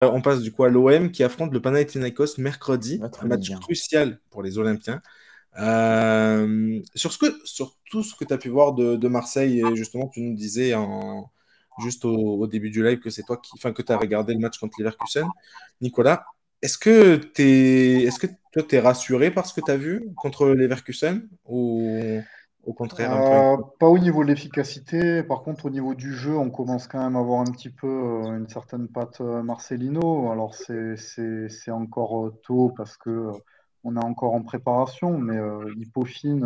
On passe du coup à l'OM qui affronte le Panathinaikos mercredi, Ouais, un très match bien. crucial pour les Olympiens. Sur tout ce que tu as pu voir de Marseille, et justement, tu nous disais juste au début du live que c'est toi enfin, que tu as regardé le match contre Leverkusen. Nicolas, est-ce que toi, tu es rassuré par ce que tu as vu contre Leverkusen ou au contraire un peu inquiet? Pas au niveau de l'efficacité, par contre au niveau du jeu, on commence quand même à avoir un petit peu une certaine patte Marcelino. Alors c'est encore tôt parce que on est encore en préparation, mais il peaufine.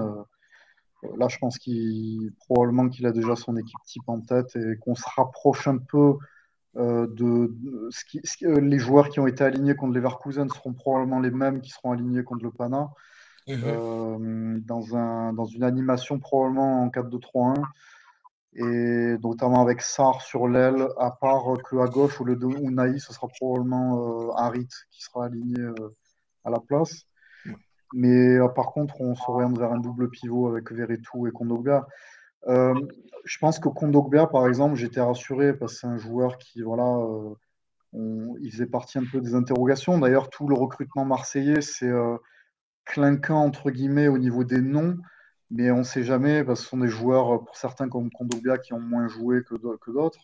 Là, je pense qu'il probablement qu'il a déjà son équipe type en tête et qu'on se rapproche un peu de les joueurs qui ont été alignés contre les Leverkusen seront probablement les mêmes qui seront alignés contre le Pana Mhm. dans une animation probablement en 4-2-3-1 et notamment avec Sarr sur l'aile, à part que à gauche au lieu de Unai, ce sera probablement Harit qui sera aligné à la place. Mais par contre, on s'oriente vers un double pivot avec Veretout et Kondogbia. Euh, je pense que Kondogbia, par exemple, j'étais rassuré parce que c'est un joueur qui, voilà, il faisait partie un peu des interrogations. D'ailleurs, tout le recrutement marseillais, c'est clinquant entre guillemets au niveau des noms, mais on ne sait jamais parce que ce sont des joueurs, pour certains comme Kondogbia, qui ont moins joué que d'autres.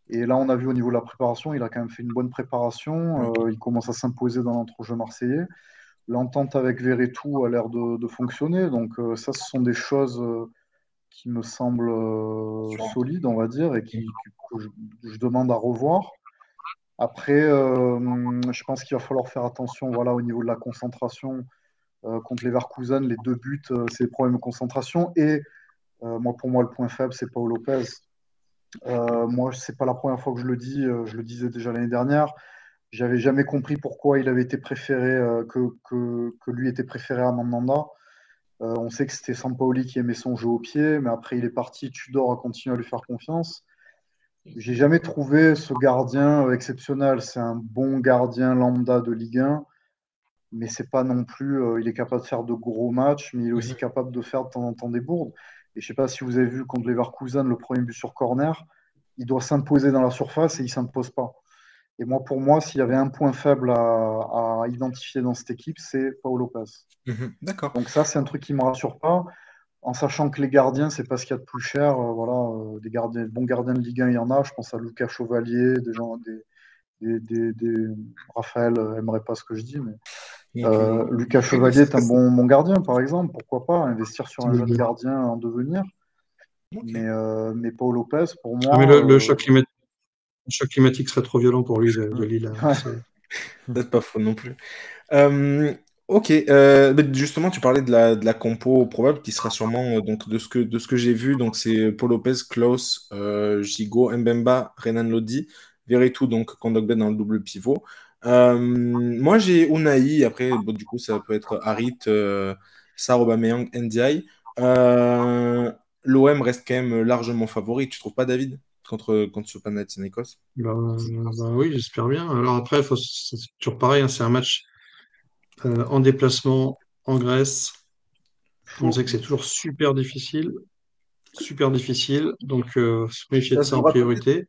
Et là, on a vu au niveau de la préparation, il a quand même fait une bonne préparation. Il commence à s'imposer dans l'entrejeu marseillais. L'entente avec Verretou a l'air de fonctionner. Donc ça, ce sont des choses qui me semblent solides, on va dire, et que je demande à revoir. Après, je pense qu'il va falloir faire attention voilà, au niveau de la concentration contre les Leverkusen, les deux buts, c'est des problèmes de concentration. Et pour moi, le point faible, c'est Paul Lopez. Moi, c'est pas la première fois que je le dis, je le disais déjà l'année dernière. J'avais jamais compris pourquoi il avait été préféré, que lui était préféré à Mandanda. On sait que c'était Sampaoli qui aimait son jeu au pied, mais après il est parti, Tudor a continué à lui faire confiance. J'ai jamais trouvé ce gardien exceptionnel. C'est un bon gardien lambda de Ligue 1, mais c'est pas non plus. Il est capable de faire de gros matchs, mais il est aussi Mhm. capable de faire de temps en temps des bourdes. Et je sais pas si vous avez vu contre Leverkusen le premier but sur corner, il doit s'imposer dans la surface et il s'impose pas. Et moi, pour moi, s'il y avait un point faible à identifier dans cette équipe, c'est Paul Lopez. Mhm. D'accord. Donc ça, c'est un truc qui me rassure pas, en sachant que les gardiens, c'est pas ce qu'il y a de plus cher. Voilà, des gardiens, bons gardiens de Ligue 1, il y en a. Je pense à Lucas Chevalier, des Raphaël aimerait pas ce que je dis, mais Lucas Chevalier est un bon gardien, par exemple. Pourquoi pas investir sur un jeune gardien en devenir. Ok. Mais Paul Lopez, pour Ah, mais moi, le choc climatique serait trop violent pour lui de Lille, hein. ouais. Peut-être pas faux non plus. Ok, mais justement, tu parlais de la compo probable qui sera sûrement, donc, de ce que j'ai vu, donc c'est Paul Lopez, Klaus, Gigot, Mbemba, Renan Lodi, Veretout, donc Kondogbia dans le double pivot. Moi, j'ai Unai, après, bon, du coup, ça peut être Harit, Sarr, Aubameyang, Ndiaye. Euh, L'OM reste quand même largement favori, tu trouves pas, David, contre ce Panathinaikos? Bah oui, j'espère bien. Alors après, c'est toujours pareil, hein, c'est un match en déplacement en Grèce. On Chaud. sait que c'est toujours super difficile, super difficile. Donc, se méfier de Ça se ça en jouera priorité.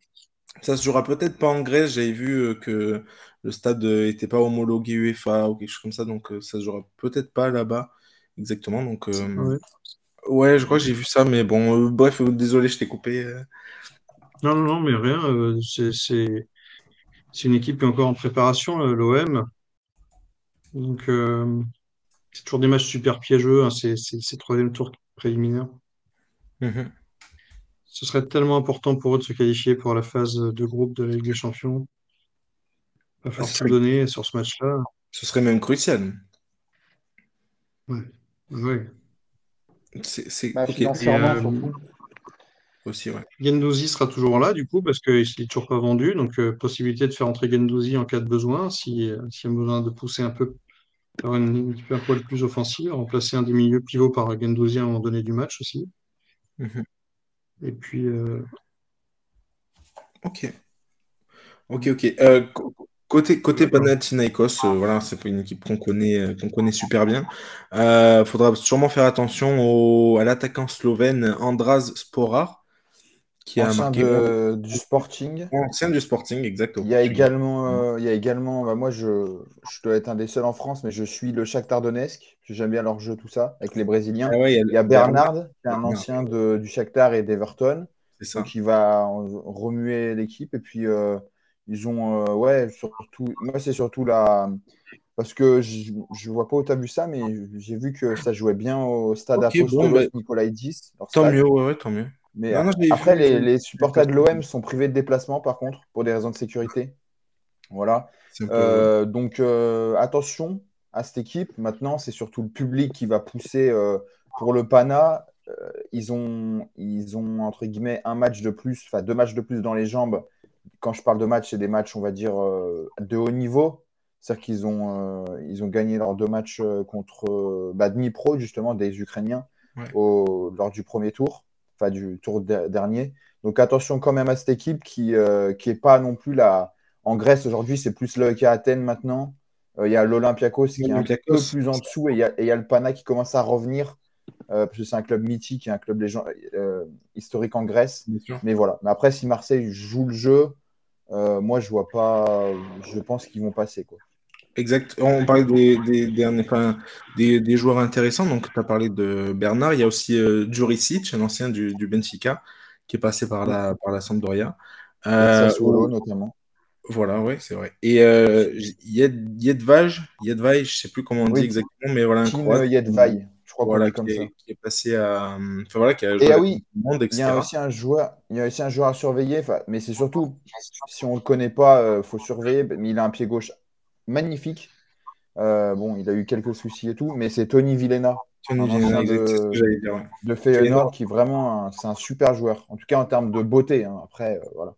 Ça se jouera peut-être pas en Grèce. J'avais vu que le stade n'était pas homologué UEFA ou quelque chose comme ça, donc ça se jouera peut-être pas là-bas exactement. Donc Ouais. ouais, je crois que j'ai vu ça, mais bon, bref, désolé, je t'ai coupé. Non, non, non, mais rien. C'est une équipe qui est encore en préparation, l'OM. Donc, c'est toujours des matchs super piégeux, hein, ces troisième tours préliminaires. Mhm. Ce serait tellement important pour eux de se qualifier pour la phase de groupe de la Ligue des Champions. Il va Ah, falloir tout donner sur ce match-là. ce serait même crucial. Ouais. Ouais. Bah, Ok, Et financièrement, surtout. aussi, ouais. Gendouzi sera toujours là, du coup, parce qu'il n'est toujours pas vendu. Donc, possibilité de faire entrer Gendouzi en cas de besoin, s'il y a besoin de pousser un peu, faire une équipe un poil plus offensive, remplacer un des milieux pivots par Gendouzi à un moment donné du match aussi. Mhm. Et puis, Ok, ok. Côté Panathinaikos, voilà, c'est pas une équipe qu'on connaît super bien. Faudra sûrement faire attention à l'attaquant slovène Andraz Sporar. qui a ancien marqué du Sporting. ancien du Sporting, exact, au Il y a Portugal. également, bah, moi je dois être un des seuls en France, mais je suis le Shakhtar Donetsk. J'aime bien leur jeu, tout ça, avec les Ah Brésiliens. ouais, il y a Il y a Bernard, Bernard, qui est un Bernard, ancien du Shakhtar et d'Everton, c'est ça. donc il va remuer l'équipe. Et puis ils ont, ouais, surtout, moi c'est surtout la, parce que je vois pas où tu as vu ça, mais j'ai vu que ça jouait bien au stade Ok, bon, Apostolos ben, Nikolaïdis, leur tant mieux, stade. ouais, ouais, tant mieux. Mais Non, non, j'ai après, vu, les j'ai supporters de passé. l'OM sont privés de déplacement, par contre, pour des raisons de sécurité. Voilà. C'est un peu. Donc, attention à cette équipe. Maintenant, c'est surtout le public qui va pousser pour le Pana. Ils ont, entre guillemets, un match de plus, enfin 2 matchs de plus dans les jambes. Quand je parle de matchs, c'est des matchs, on va dire, de haut niveau. C'est-à-dire qu'ils ont gagné leurs 2 matchs contre Dnipro, justement, des Ukrainiens, Ouais. lors du premier tour, enfin du tour dernier. Donc attention quand même à cette équipe qui est pas non plus la. En Grèce aujourd'hui, c'est plus l'AEK Athènes maintenant. Il y a l'Olympiakos qui est un peu Olympiakos, plus en dessous et il y a le Pana qui commence à revenir parce que c'est un club mythique et un club historique en Grèce. bien sûr. Mais voilà. Mais après, si Marseille joue le jeu, moi je vois pas. Je pense qu'ils vont passer quoi. Exact. On parlait enfin, des joueurs intéressants. Donc, tu as parlé de Bernard. Il y a aussi Juricic, un ancien du Benfica, qui est passé par la Sampdoria. Et Euh, Sassuolo notamment. voilà, ouais, c'est vrai. Et Jedvaj, je sais plus comment on dit Oui, exactement, mais voilà, un Tim Croate Jedvaj. Je crois qu'on voilà, dit comme ça. qui est passé à. Enfin, voilà, qui a joué Et à ah la Coupe oui, du Monde, il y a etc. aussi un joueur, il y a aussi un joueur à surveiller, mais c'est surtout, si on ne le connaît pas, il faut surveiller, mais il a un pied gauche magnifique. Bon, il a eu quelques soucis et tout, mais c'est Tony Villena, Tony un Vieira, ancien exact, c'est ce que j'allais dire. Ouais. de Feyenoord, Feyenoord, qui vraiment, c'est un super joueur, en tout cas en termes de beauté, hein. Après, voilà.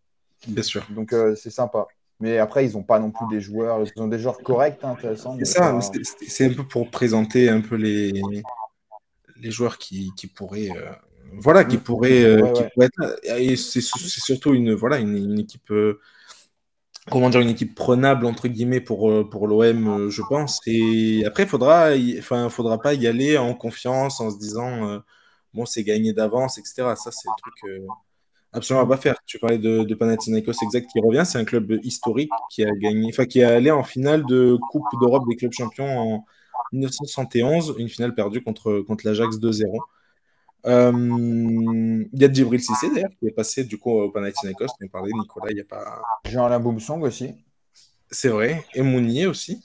bien sûr. Donc c'est sympa. Mais après, ils n'ont pas non plus des joueurs, ils ont des joueurs corrects, hein, intéressants, C'est mais ça, mais pas. c'est un peu pour présenter un peu les joueurs qui pourraient, voilà, Mm. Ouais, qui ouais. pourraient être là. Et c'est surtout voilà, une équipe, comment dire, une équipe prenable entre guillemets pour l'OM, je pense. Et après, faudra pas y aller en confiance, en se disant, bon, c'est gagné d'avance, etc. Ça, c'est le truc absolument à Mm. pas faire. Tu parlais de Panathinaikos, exact, qui revient. C'est un club historique qui a gagné, enfin, qui est allé en finale de Coupe d'Europe des clubs champions en 1971, une finale perdue contre l'Ajax 2-0. Il y a Djibril Cissé d'ailleurs qui est passé du coup au Panathinaikos, on parlait Nicolas, il n'y a pas. Jean-Alain Boumsong aussi. C'est vrai, et Mounier aussi.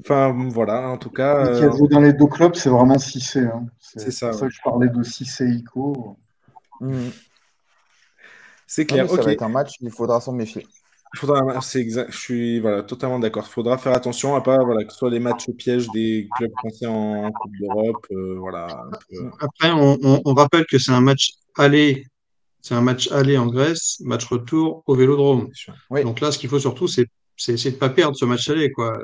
Enfin voilà, en tout cas, Mais qui a joué dans les 2 clubs, c'est vraiment Cissé, hein. c'est C'est ça, pour ça ouais. que je parlais de Cissé Ico. Mm. C'est Non, mais clair. ça Ok. va être un match, il faudra s'en méfier. C'est exact. Je suis voilà, totalement d'accord. Il faudra faire attention à pas voilà, que ce soit les matchs pièges des clubs français en Coupe d'Europe. Voilà, un peu, Après, on rappelle que c'est un match aller en Grèce, match retour au Vélodrome. c'est sûr. Oui, Donc là, ce qu'il faut surtout, c'est essayer de pas perdre ce match aller, quoi.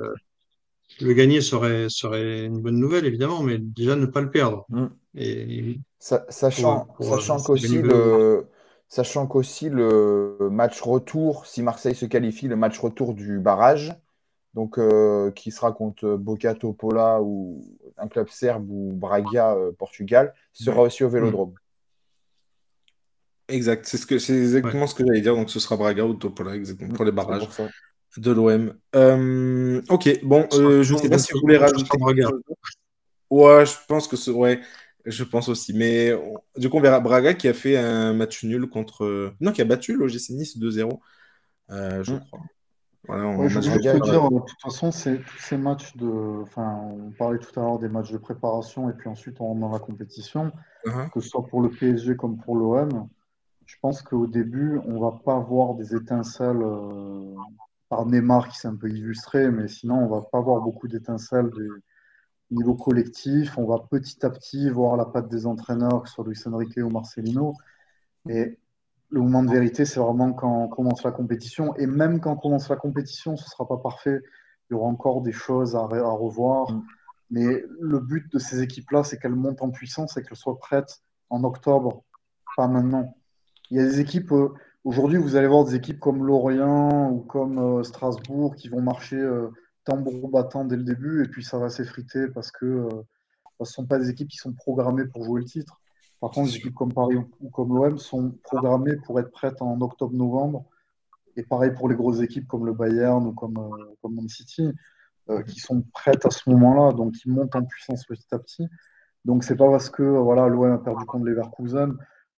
Le gagner serait une bonne nouvelle, évidemment, mais déjà ne pas le perdre. mm. Et Sachant, sachant gagner qu'aussi au Vélodrome. le match retour, si Marseille se qualifie, le match retour du barrage, donc qui sera contre Boca Topola ou un club serbe ou Braga, Portugal, sera Ouais. aussi au Hmm. Vélodrome. Exact. C'est Ouais. exactement ce que j'allais dire. Donc ce sera Braga ou Topola, exactement, pour les C'est barrages pour ça. de l'OM. Ok, bon, je ne sais pas Donc, si vous voulez donc ce sera rajouter quelque Braga. chose d'autre. Ouais, je pense que ouais, je pense aussi. Mais du coup, on verra Braga qui a fait un match nul contre. Non, qui a battu l'OGC Nice 2-0, je Mm. crois. Voilà, Ouais, en je match voulais de te Braga, dire, préparation. de toute façon, c'est tous ces matchs enfin, on parlait tout à l'heure des matchs de préparation et puis ensuite on rentre dans la compétition, Uhum. que ce soit pour le PSG comme pour l'OM. Je pense qu'au début, on va pas voir des étincelles par Neymar qui s'est un peu illustré, mais sinon, on va pas voir beaucoup d'étincelles du niveau collectif. On va petit à petit voir la patte des entraîneurs, que ce soit Luis Enrique ou Marcelino. Et le moment de vérité, c'est vraiment quand on commence la compétition. Et même quand on commence la compétition, ce ne sera pas parfait. Il y aura encore des choses à revoir. mm. Mais le but de ces équipes-là, c'est qu'elles montent en puissance et qu'elles soient prêtes en octobre, pas maintenant. Il y a des équipes, aujourd'hui, vous allez voir des équipes comme Lorient ou comme Strasbourg qui vont marcher tambour battant dès le début et puis ça va s'effriter parce que ce ne sont pas des équipes qui sont programmées pour jouer le titre. Par c'est contre, les sûr. équipes comme Paris ou comme l'OM sont programmées pour être prêtes en octobre-novembre. Et pareil pour les grosses équipes comme le Bayern ou comme Man City, qui sont prêtes à ce moment-là, donc qui montent en puissance petit à petit. Donc c'est pas parce que voilà, l'OM a perdu contre Leverkusen.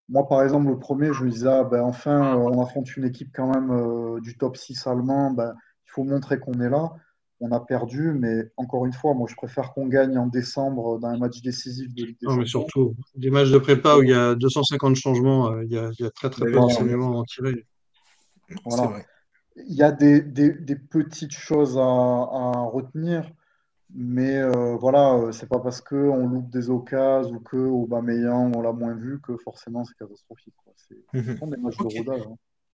Moi, par exemple, le premier, je me disais, ah, ben, enfin, on affronte une équipe quand même du top 6 allemand. Ben, il faut montrer qu'on est là. On a perdu, mais encore une fois, moi, je préfère qu'on gagne en décembre dans un match décisif de Ligue des Non, mais Champions. surtout, des matchs de prépa où il y a 250 changements, il y a très très Ben, peu Voilà, effectivement, d'enseignements à en tirer. c'est voilà. vrai. Il y a des petites choses à retenir, mais voilà, c'est pas parce qu'on loupe des occasions ou que Aubameyang, on l'a moins vu que forcément c'est catastrophique, quoi. Ce Mhm. sont des matchs de Ok. rodage, hein.